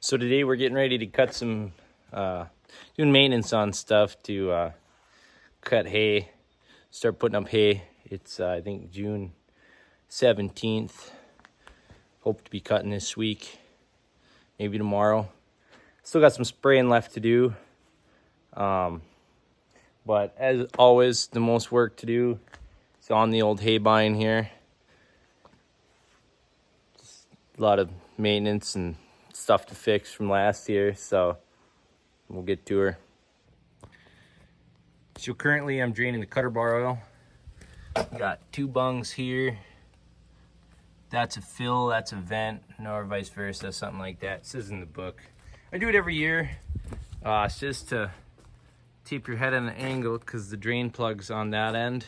So today we're getting ready to cut some, doing maintenance on stuff to cut hay, start putting up hay. It's I think June 17th. Hope to be cutting this week, maybe tomorrow. Still got some spraying left to do. But as always, the most work to do is on the old hay bine here. Just a lot of maintenance and stuff to fix from last year, so we'll get to her. So currently I'm draining the cutter bar oil. Got two bungs here. That's a fill, that's a vent, or vice versa, something like that. It says in the book. I do it every year. It's just to keep your head on an angle because the drain plug's on that end.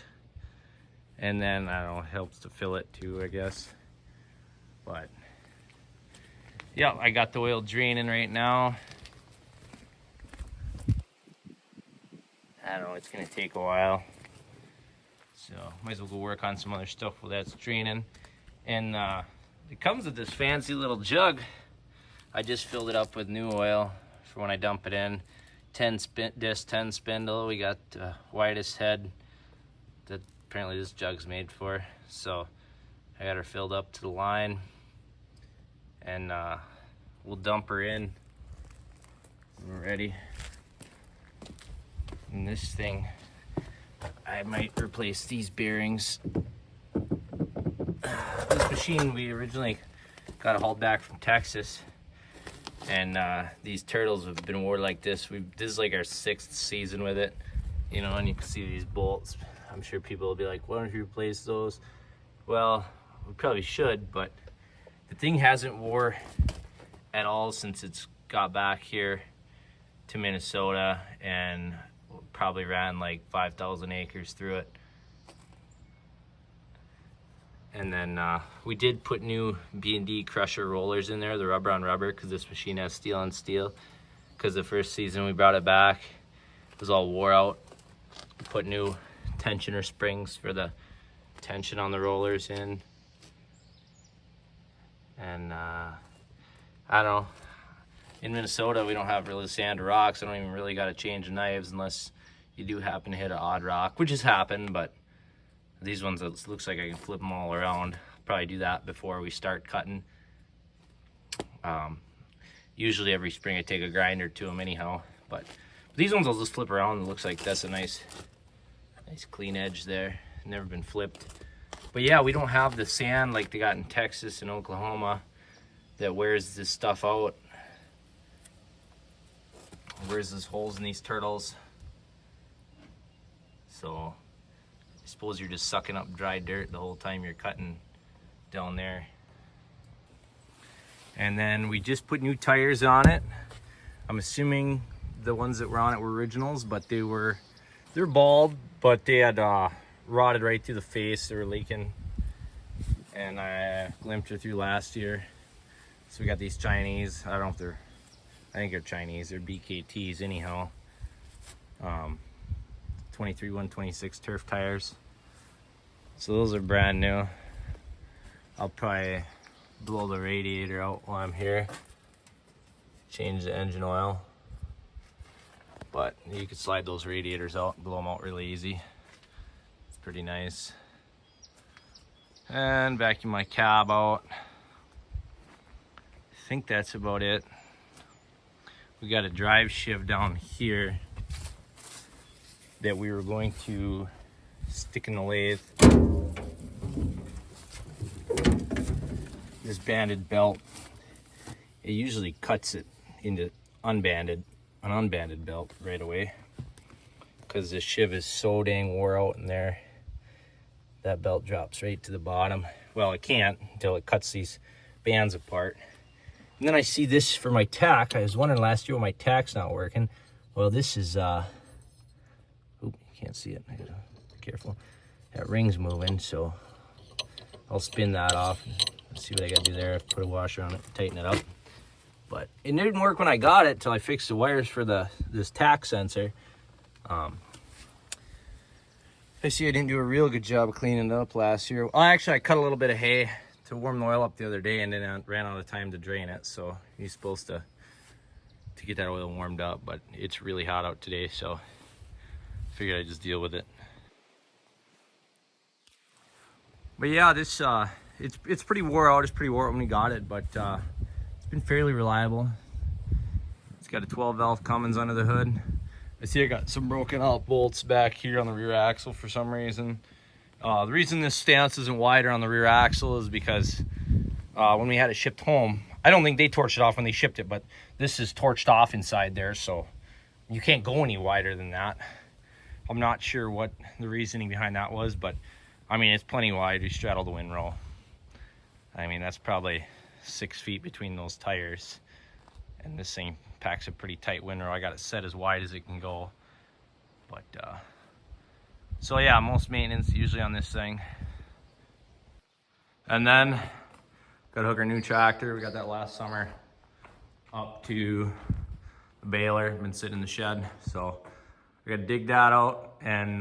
And then, I don't know, it helps to fill it too, I guess. But, yeah, I got the oil draining right now. I don't know, it's gonna take a while. So, might as well go work on some other stuff while that's draining. And it comes with this fancy little jug. I just filled it up with new oil for when I dump it in. 10 spindle. We got widest head that apparently this jug's made for. So I got her filled up to the line, and we'll dump her in. We're ready. And this thing, I might replace these bearings. This machine we originally got hauled back from Texas, and these turtles have been wore like this. This is like our 6th season with it, you know, and you can see these bolts. I'm sure people will be like, why don't you replace those? Well, we probably should, but the thing hasn't wore at all since it's got back here to Minnesota, and probably ran like 5,000 acres through it. And then we did put new B&D crusher rollers in there, the rubber on rubber, because this machine has steel on steel. Because the first season we brought it back, it was all wore out. We put new tensioner springs for the tension on the rollers in. And I don't know, in Minnesota we don't have really sand or rocks. I don't even really got to change knives unless you do happen to hit an odd rock, which has happened, but these ones, it looks like I can flip them all around. Probably do that before we start cutting. Usually every spring I take a grinder to them anyhow, but these ones I'll just flip around. It looks like that's a nice clean edge there. Never been flipped. But yeah, we don't have the sand like they got in Texas and Oklahoma that wears this stuff out. Wears those holes in these turtles. So I suppose you're just sucking up dry dirt the whole time you're cutting down there. And then we just put new tires on it. I'm assuming the ones that were on it were originals, but they're bald, but they had rotted right through the face. They were leaking, and I glimpsed her through last year. So we got these Chinese. I don't know if I think they're Chinese. They're BKTs anyhow. 23 126 turf tires. So those are brand new. I'll probably blow the radiator out while I'm here. Change the engine oil. But you could slide those radiators out and blow them out really easy. It's pretty nice. And vacuum my cab out. I think that's about it. We got a drive shiv down here that we were going to stick in the lathe. This banded belt, it usually cuts it into an unbanded belt right away, because this shiv is so dang wore out in there. That belt drops right to the bottom. Well, it can't until it cuts these bands apart. And then I see this for my tack. I was wondering last year why my tack's not working. Well, this is you can't see it. I gotta be careful. That ring's moving, so I'll spin that off and see what I gotta do there. Put a washer on it, tighten it up. But it didn't work when I got it till I fixed the wires for this tack sensor. I see I didn't do a real good job of cleaning it up last year. Well, actually, I cut a little bit of hay to warm the oil up the other day, and then I ran out of time to drain it. So you're supposed to to get that oil warmed up, but it's really hot out today, so figured I'd just deal with it. But yeah, this it's pretty wore out. It's pretty wore out when we got it, but it's been fairly reliable. It's got a 12 valve Cummins under the hood. I see I got some broken out bolts back here on the rear axle for some reason. The reason this stance isn't wider on the rear axle is because when we had it shipped home, I don't think they torched it off when they shipped it, but this is torched off inside there, so you can't go any wider than that. I'm not sure what the reasoning behind that was, but I mean, it's plenty wide. We straddle the windrow. I mean, that's probably 6 feet between those tires, and this thing packs a pretty tight windrow. I got it set as wide as it can go, but so yeah, most maintenance usually on this thing. And then got to hook our new tractor. We got that last summer up to the baler. Been sitting in the shed, so we got to dig that out and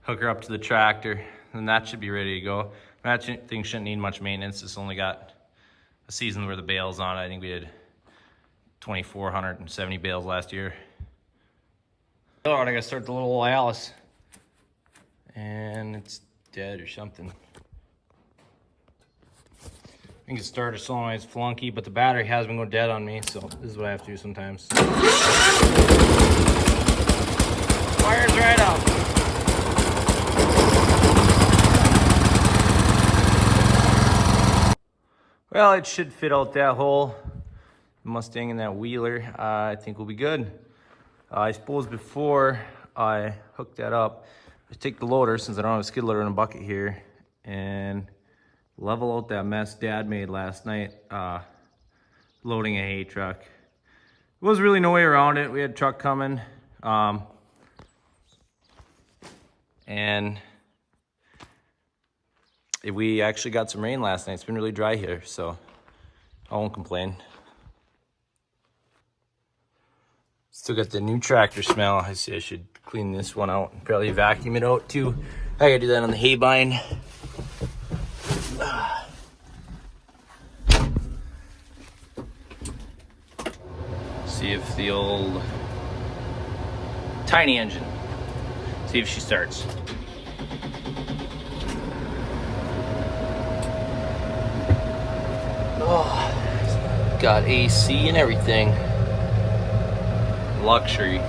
hook her up to the tractor, and that should be ready to go. That thing shouldn't need much maintenance. It's only got a season where the bales on it. I think we did 2,470 bales last year. Oh, and I gotta start the little Alice, and it's dead or something. I think it started solenoid's flunky, but the battery has been going dead on me, so this is what I have to do sometimes. Fires right up. Well, it should fit out that hole. The Mustang and that Wheeler, I think will be good. I suppose before I hook that up, I take the loader, since I don't have a skid loader in a bucket here, and level out that mess Dad made last night loading a hay truck. There was really no way around it. We had a truck coming, and we actually got some rain last night. It's been really dry here, so I won't complain. Still got the new tractor smell. I see I should clean this one out and probably vacuum it out too. I gotta do that on the hay bind. See if the old tiny engine, see if she starts. Oh, got AC and everything. Luxury.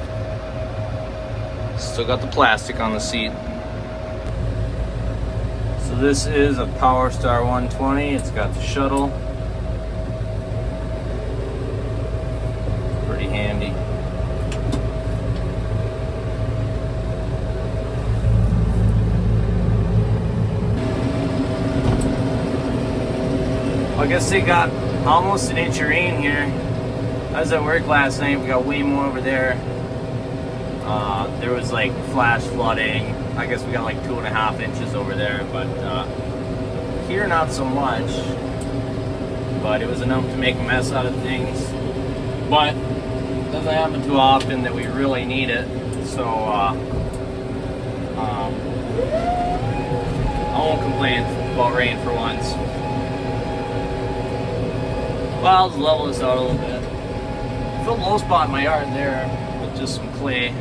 Still got the plastic on the seat. So this is a PowerStar 120. It's got the shuttle. Pretty handy. I guess they got almost an inch of rain here. I was at work last night. We got way more over there. There was like flash flooding. I guess we got like 2.5 inches over there, but here not so much. But it was enough to make a mess out of things. But it doesn't happen too often that we really need it. So I won't complain about rain for once. Well, I'll just level this out a little bit. I filled a low spot in my yard there with just some clay.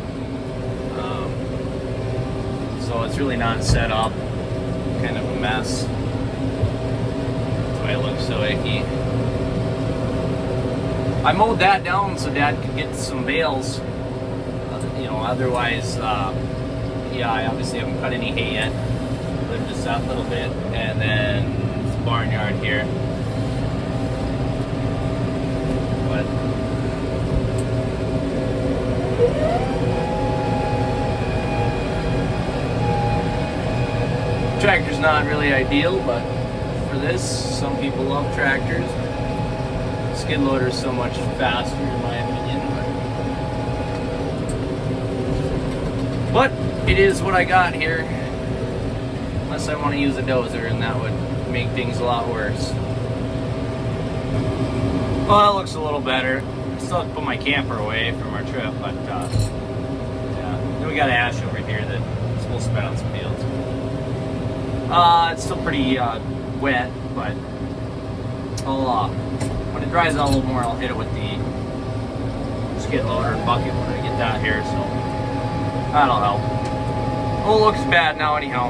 So it's really not set up. Kind of a mess. That's why it looks so icky. I mowed that down so Dad could get some bales. You know, otherwise, yeah, I obviously haven't cut any hay yet. Lived just that little bit. And then this barnyard here. But tractor's not really ideal, but for this, some people love tractors. Skid loader is so much faster, in my opinion. But it is what I got here. Unless I want to use a dozer, and that would make things a lot worse. Well, that looks a little better. I still have to put my camper away from our trip, but yeah. Then we got ash over here that's supposed to spread on some fields. It's still pretty wet, but I'll when it dries out a little more, I'll hit it with the skid loader and bucket when I get that here, so that'll help. Oh, it looks bad now anyhow.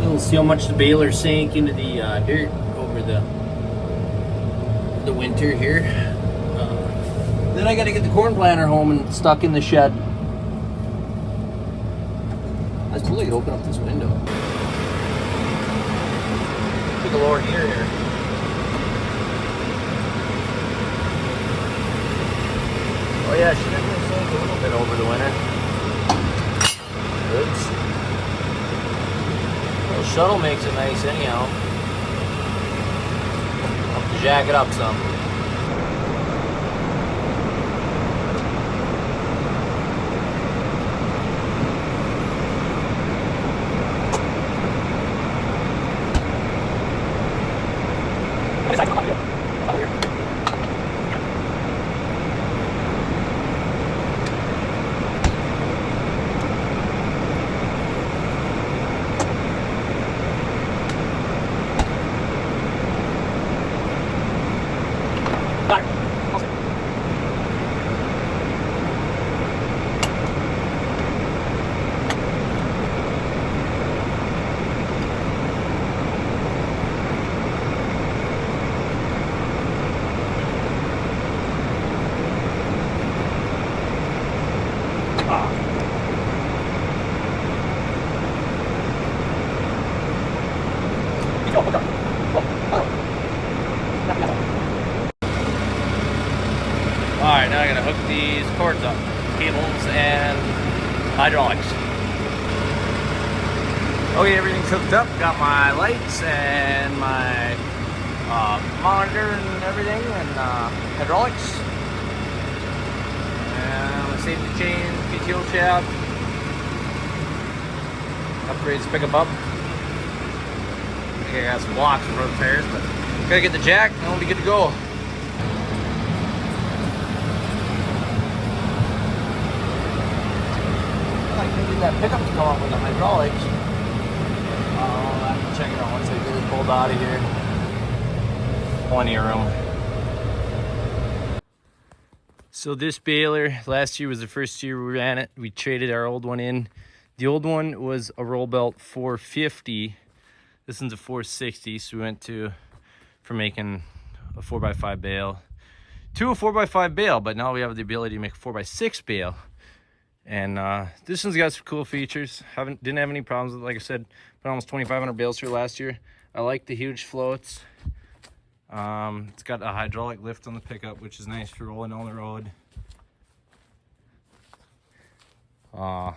We'll see how much the baler sank into the dirt over the winter here. Then I got to get the corn planter home and stuck in the shed. I suppose I could open up this window. Take a lower gear here. Oh yeah, she definitely sank a little bit over the winter. Oops. Little shuttle makes it nice anyhow. I'll have to jack it up some. Alright, now I gotta hook these cords up, cables and hydraulics. Okay, everything's hooked up. Got my lights and my monitor and everything, and hydraulics. And my safety chain, PTO shaft. Upgrades pick them up. I think I got some blocks for the tires, but gotta get the jack and we'll be good to go. That pickup to come up with the hydraulics. I'll have to check it out once I get it pulled out of here. Plenty of room. So this baler, last year was the first year we ran it. We traded our old one in. The old one was a roll belt 450. This one's a 460, so we went from making a 4x5 bale to a 4x5 bale, but now we have the ability to make a 4x6 bale. And this one's got some cool features. Didn't have any problems with it. Like I said, put almost 2,500 bales through last year. I like the huge floats. It's got a hydraulic lift on the pickup, which is nice for rolling on the road. Yeah,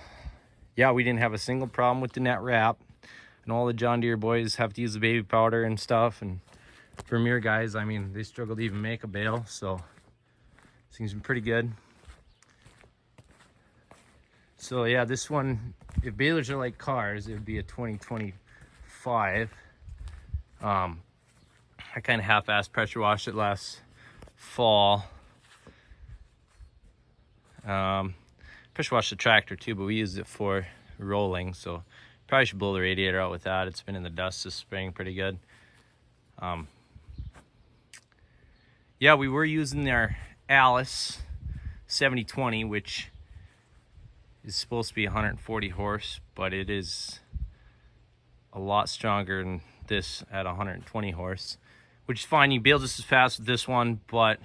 we didn't have a single problem with the net wrap. And all the John Deere boys have to use the baby powder and stuff. And Vermeer guys, I mean, they struggle to even make a bale. So seems pretty good. So yeah, this one, if balers are like cars, it would be a 2025. I kind of half-assed pressure washed it last fall. Pressure washed the tractor too, but we used it for rolling, so probably should blow the radiator out with that. It's been in the dust this spring pretty good. Yeah, we were using our Alice 7020, which is supposed to be 140 horse, but it is a lot stronger than this at 120 horse, which is fine. You build just as fast with this one, but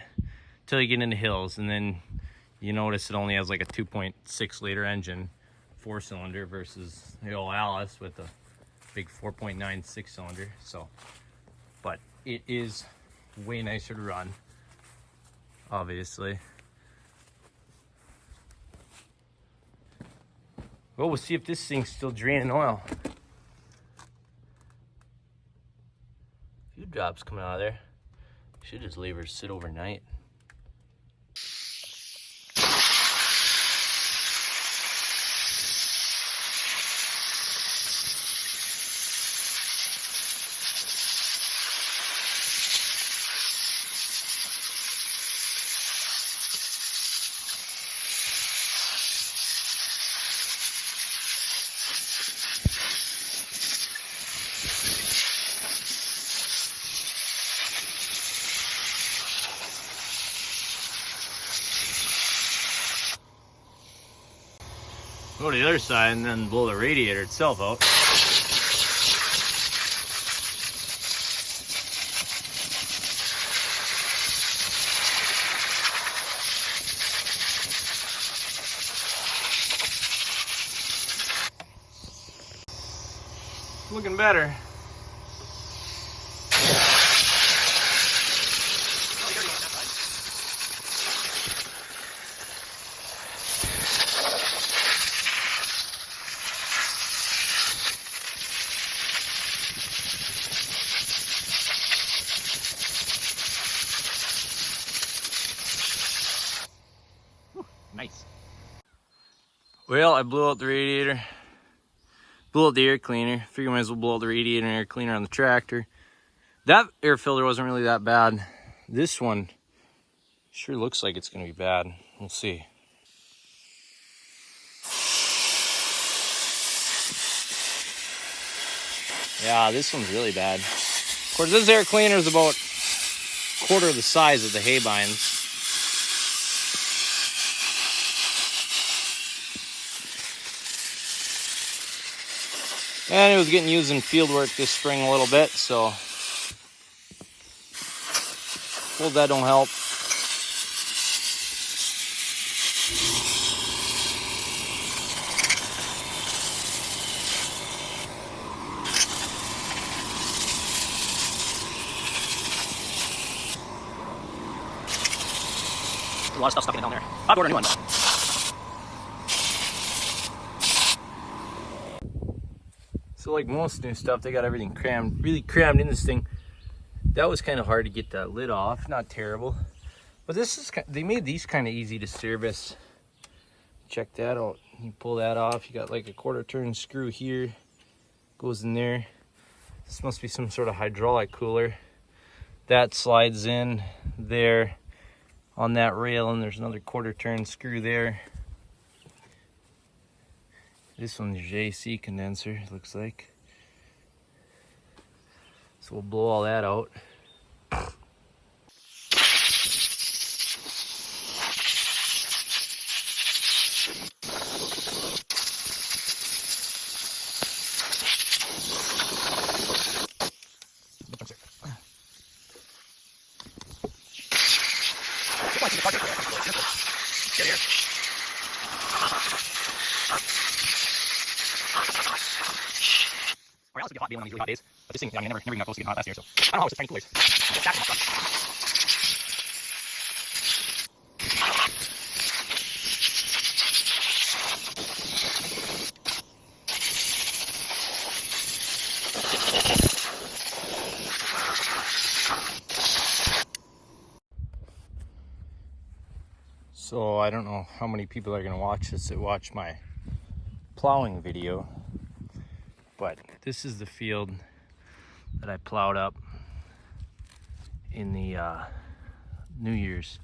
until you get into hills, and then you notice it only has like a 2.6 liter engine, 4-cylinder, versus the old Alice with a big 4.96 cylinder. So, but it is way nicer to run, obviously. Well, we'll see if this thing's still draining oil. A few drops coming out of there. Should just leave her sit overnight. Go to the other side and then blow the radiator itself out. Looking better. Nice. Well, I blew out the radiator. Blew out the air cleaner. Figure might as well blow out the radiator and air cleaner on the tractor. That air filter wasn't really that bad. This one sure looks like it's gonna be bad. We'll see. Yeah, this one's really bad. Of course, this air cleaner is about a quarter of the size of the hay binds. And it was getting used in field work this spring a little bit, so well, that don't help. A lot of stuff stuck in it down there. I'll order a new one. So like most new stuff, they got everything crammed, really crammed in this thing. That was kind of hard to get that lid off, not terrible. But this is, they made these kind of easy to service. Check that out. You pull that off, you got like a quarter turn screw here, goes in there. This must be some sort of hydraulic cooler. That slides in there on that rail, and there's another quarter turn screw there. This one's your AC condenser, it looks like. So we'll blow all that out. Or else we get hot being one of these really hot days. But this thing, I mean, never even got close to getting hot last year, so I don't know how it's trying to coolers. So I don't know how many people are going to watch this that watch my plowing video, but this is the field that I plowed up in the New Year's.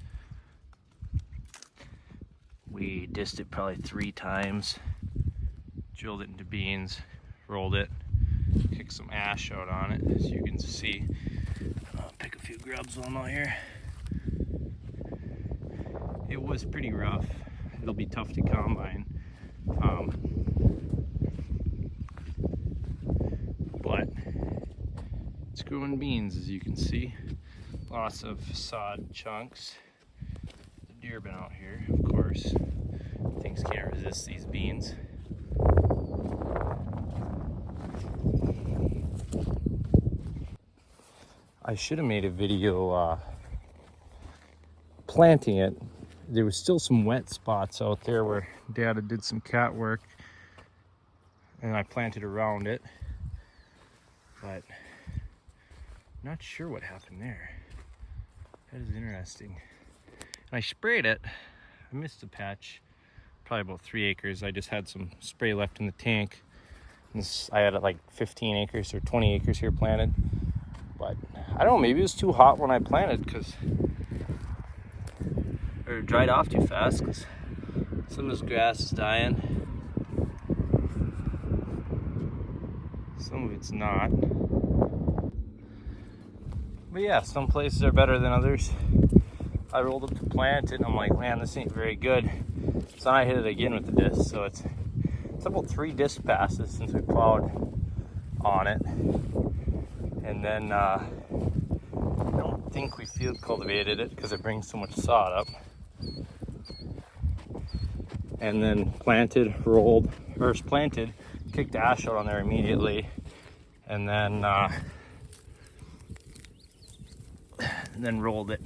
We dissed it probably 3 times, drilled it into beans, rolled it, kicked some ash out on it, as you can see. I'll pick a few grubs while I'm out here. It was pretty rough. It'll be tough to combine. But it's growing beans, as you can see. Lots of sod chunks. The deer been out here, of course. Things can't resist these beans. I should have made a video planting it. There was still some wet spots out there where Dad did some cat work, and I planted around it, but I'm not sure what happened there. That is interesting. And I sprayed it. I missed a patch, probably about 3 acres. I just had some spray left in the tank. I had like 15 acres or 20 acres here planted, but I don't know, maybe it was too hot when I planted, or dried off too fast, because some of this grass is dying. Some of it's not. But yeah, some places are better than others. I rolled up to plant it and I'm like, man, this ain't very good. So I hit it again with the disc, so it's it's about 3 disc passes since we plowed on it. And then I don't think we field cultivated it because it brings so much sod up. And then planted, rolled, first planted, kicked ash out on there immediately, and then rolled it.